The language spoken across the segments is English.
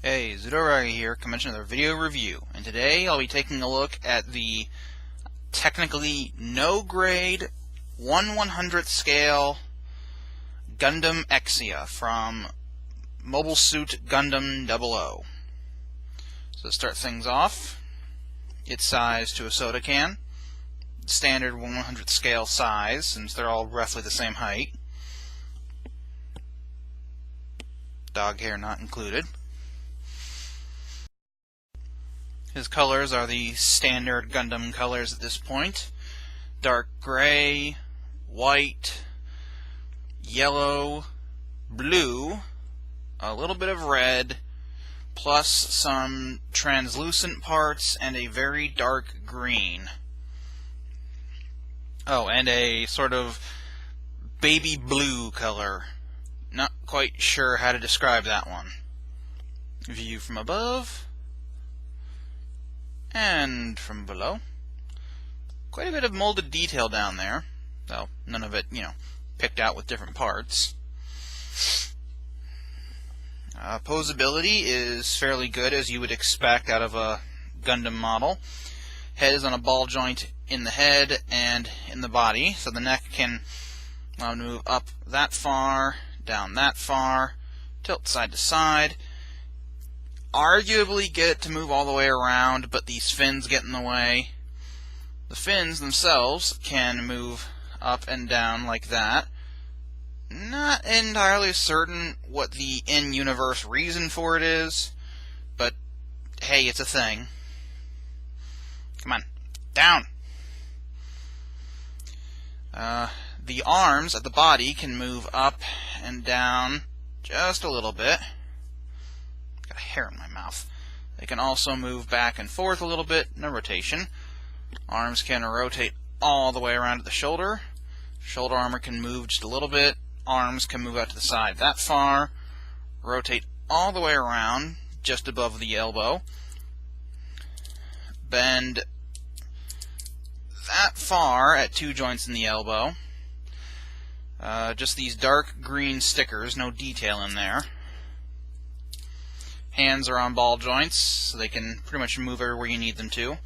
Hey, Zudoragi here, coming to another video review, and today I'll be taking a look at the technically no-grade 1/100th scale Gundam Exia from Mobile Suit Gundam 00. So to start things off, it's sized to a soda can, standard 1/100th scale size, since they're all roughly the same height. Dog hair not included. His colors are the standard Gundam colors at this point: dark gray, white, yellow, blue, a little bit of red, plus some translucent parts and a very dark green. Oh, and a sort of baby blue color. Not quite sure how to describe that one. View from above and from below. Quite a bit of molded detail down there, though none of it, picked out with different parts. Poseability is fairly good, as you would expect out of a Gundam model. Head is on a ball joint in the head and in the body, so the neck can move up that far, down that far, tilt side to side. Arguably get it to move all the way around, but these fins get in the way. The fins themselves can move up and down like that. Not entirely certain what the in-universe reason for it is, but hey, it's a thing. Come on, down! The arms at the body can move up and down just a little bit. Got a hair in my mouth. They can also move back and forth a little bit, no rotation. Arms can rotate all the way around to the shoulder. Shoulder armor can move just a little bit. Arms can move out to the side that far. Rotate all the way around just above the elbow. Bend that far at two joints in the elbow. Just these dark green stickers, no detail in there. Hands are on ball joints, so they can pretty much move everywhere you need them to.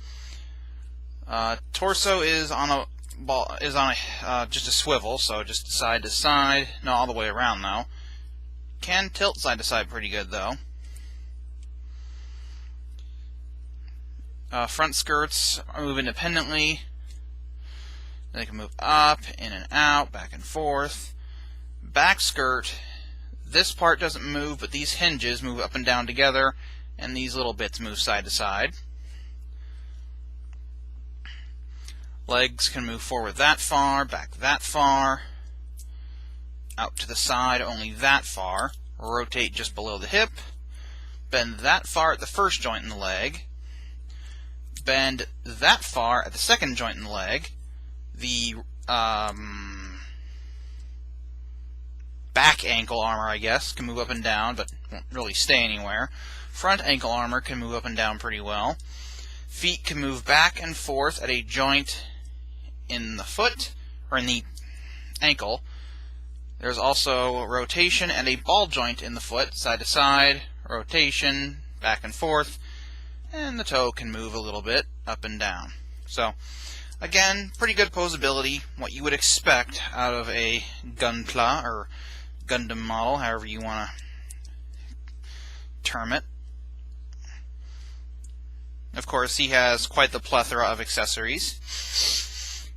Torso is on a ball, just a swivel, so just side to side, not all the way around though. Can tilt side to side pretty good though. Front skirts move independently. They can move up, in and out, back and forth. Back skirt, this part doesn't move, but these hinges move up and down together, and these little bits move side to side. Legs can move forward that far, back that far, out to the side only that far, rotate just below the hip, bend that far at the first joint in the leg, bend that far at the second joint in the leg. The back ankle armor, I guess, can move up and down, but won't really stay anywhere. Front ankle armor can move up and down pretty well. Feet can move back and forth at a joint in the foot, or in the ankle. There's also rotation and a ball joint in the foot, side to side, rotation, back and forth, and the toe can move a little bit up and down. So, again, pretty good poseability, what you would expect out of a Gunpla, or Gundam model, however you want to term it. Of course, he has quite the plethora of accessories.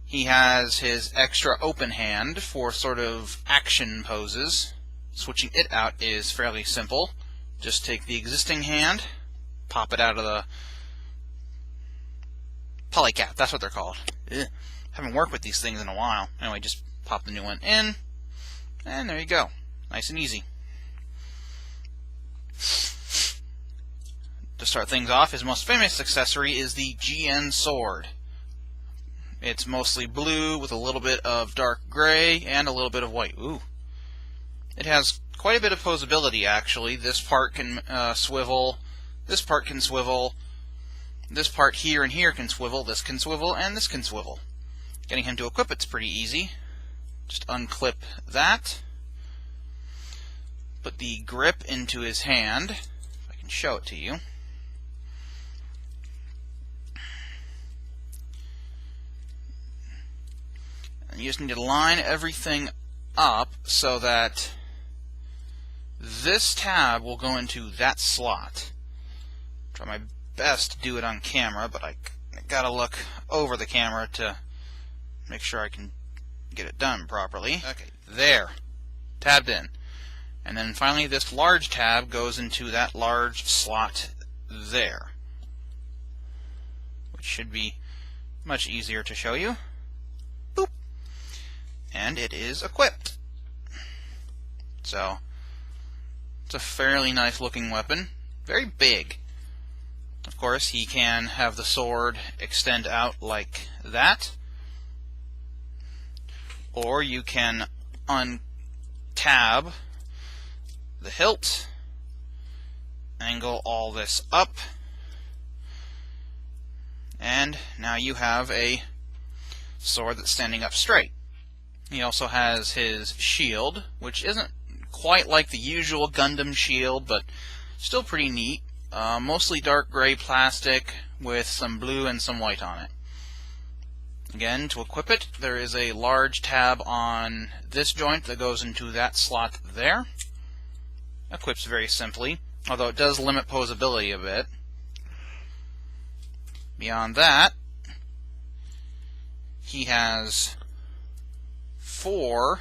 He has his extra open hand for sort of action poses. Switching it out is fairly simple. Just take the existing hand, pop it out of the polycap, that's what they're called. Ugh. Haven't worked with these things in a while. Anyway, just pop the new one in, and there you go. Nice and easy. To start things off, his most famous accessory is the GN sword. It's mostly blue with a little bit of dark gray and a little bit of white. Ooh. It has quite a bit of poseability, actually. This part can swivel, this part can swivel, this part here and here can swivel, this can swivel, and this can swivel. Getting him to equip it's pretty easy. Just unclip that. Put the grip into his hand. If I can show it to you. And you just need to line everything up so that this tab will go into that slot. Try my best to do it on camera, but I gotta look over the camera to make sure I can get it done properly. Okay, there. Tabbed in. And then finally this large tab goes into that large slot there, which should be much easier to show you. Boop. And it is equipped. So, it's a fairly nice looking weapon. Very big. Of course, he can have the sword extend out like that. Or you can untab the hilt, angle all this up, and now you have a sword that's standing up straight. He also has his shield, which isn't quite like the usual Gundam shield, but still pretty neat. Mostly dark gray plastic with some blue and some white on it. Again, to equip it, there is a large tab on this joint that goes into that slot there. Equips very simply, although it does limit poseability a bit. Beyond that, he has 4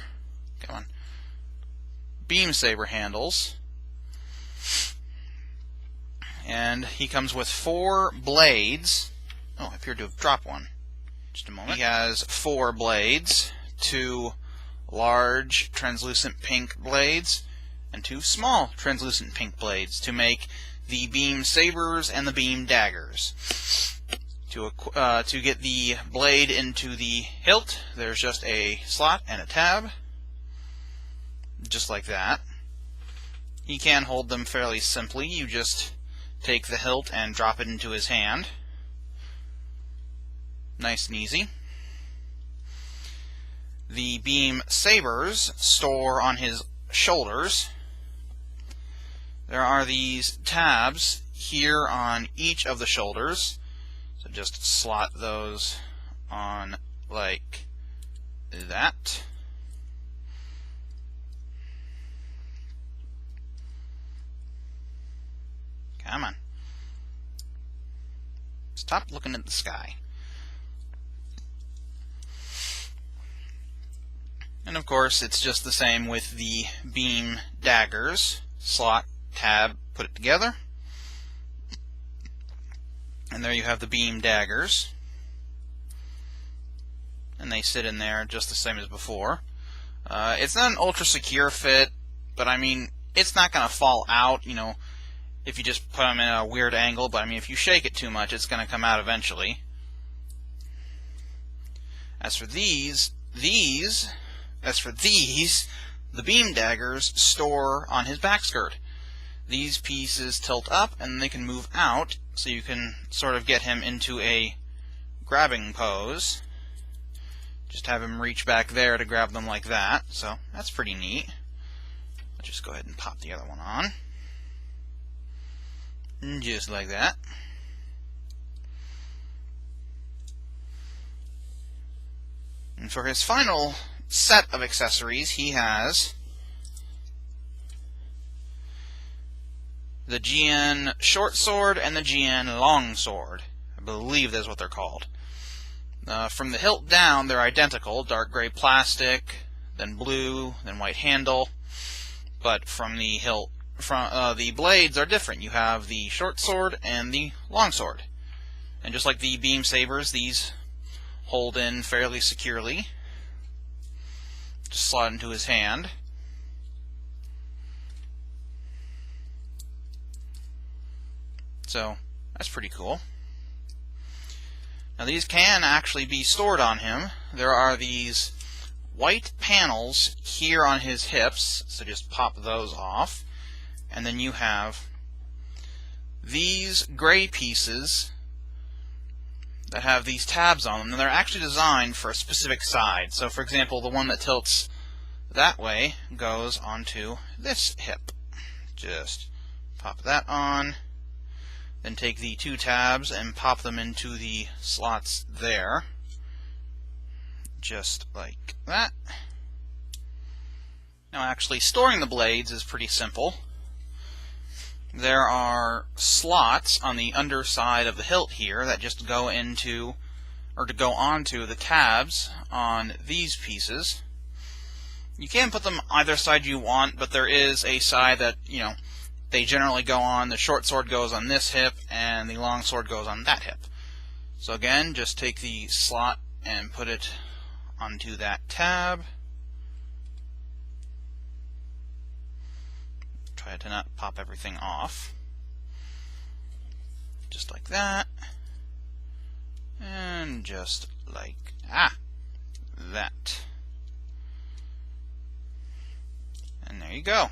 beam saber handles, and he comes with 4 blades. Oh, I appear to have dropped one. Just a moment. He has 4 blades, 2 large translucent pink blades, and 2 small translucent pink blades to make the beam sabers and the beam daggers. To get the blade into the hilt, there's just a slot and a tab, just like that. He can hold them fairly simply. You just take the hilt and drop it into his hand. Nice and easy. The beam sabers store on his shoulders. There are these tabs here on each of the shoulders, so just slot those on like that. Come on. Stop looking at the sky. And of course, it's just the same with the beam daggers. Slot, tab, put it together. And there you have the beam daggers. And they sit in there just the same as before. It's not an ultra secure fit, but I mean, it's not going to fall out, you know, if you just put them in a weird angle. But I mean, if you shake it too much, it's going to come out eventually. As for these, the beam daggers store on his back skirt. These pieces tilt up and they can move out, so you can sort of get him into a grabbing pose. Just have him reach back there to grab them like that, so that's pretty neat. I'll just go ahead and pop the other one on. Just like that. And for his final set of accessories, he has the GN short sword and the GN long sword. I believe that's what they're called. From the hilt down, they're identical, dark gray plastic, then blue, then white handle. But from the hilt, the blades are different. You have the short sword and the long sword. And just like the beam sabers, these hold in fairly securely. Just slot into his hand. So that's pretty cool. Now these can actually be stored on him. There are these white panels here on his hips, so just pop those off. And then you have these gray pieces that have these tabs on them, and they're actually designed for a specific side. So, for example, the one that tilts that way goes onto this hip. Just pop that on, then take the two tabs and pop them into the slots there, just like that. Now, actually storing the blades is pretty simple. There are slots on the underside of the hilt here that just go into, or to go onto the tabs on these pieces. You can put them either side you want, but there is a side that, they generally go on. The short sword goes on this hip, and the long sword goes on that hip. So again, just take the slot and put it onto that tab. Try to not pop everything off. Just like that. And just like that. And there you go.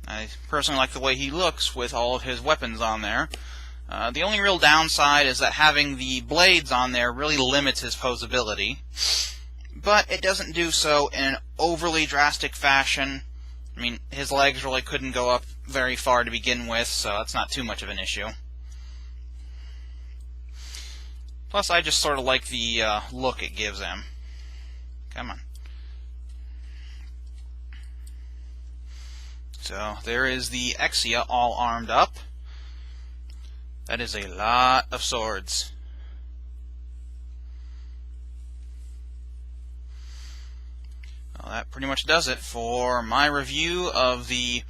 I personally like the way he looks with all of his weapons on there. The only real downside is that having the blades on there really limits his poseability. But it doesn't do so in an overly drastic fashion. I mean, his legs really couldn't go up very far to begin with, so that's not too much of an issue. Plus, I just sort of like the look it gives him. Come on. So, there is the Exia all armed up. That is a lot of swords. Well, that pretty much does it for my review of the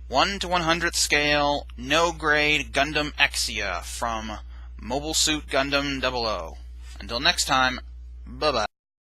1 to 100th scale No-Grade Gundam Exia from Mobile Suit Gundam 00. Until next time, bye-bye.